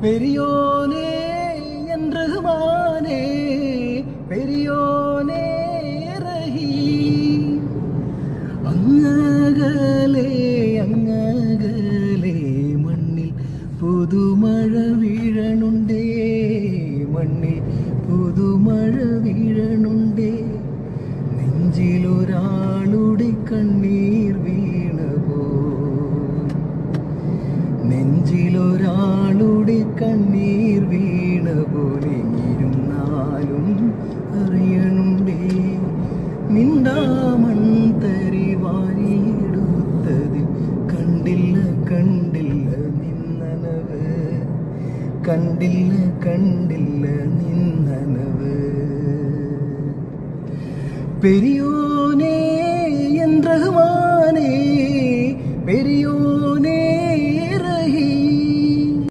பெரியோனே என் ரஹ்மானே, பெரியோனே ரஹீம். അങ്ങകലെ അങ്ങകലെ മണ്ണിൽ പുതുമഴ വീഴണുണ്ടേ, മണ്ണിൽ പുതുമഴ വീഴണുണ്ടേ. നെഞ്ചിലൊരാളുടെ കണ്ണീർ വീണപോ, നെഞ്ചിലൊരാളുടെ കണ്ണീർ വീണ പോലെ ഇരുന്നാലും അറിയണുണ്ടേ. നിണ്ടാമൺ തരി വാരിയെടുത്തതിൽ കണ്ടില്ല കണ്ടില്ല നിന്നനവ്, കണ്ടില്ല കണ്ടില്ല നിന്നനവ്. പെരിയോനേ എൻ റഹ്മാൻ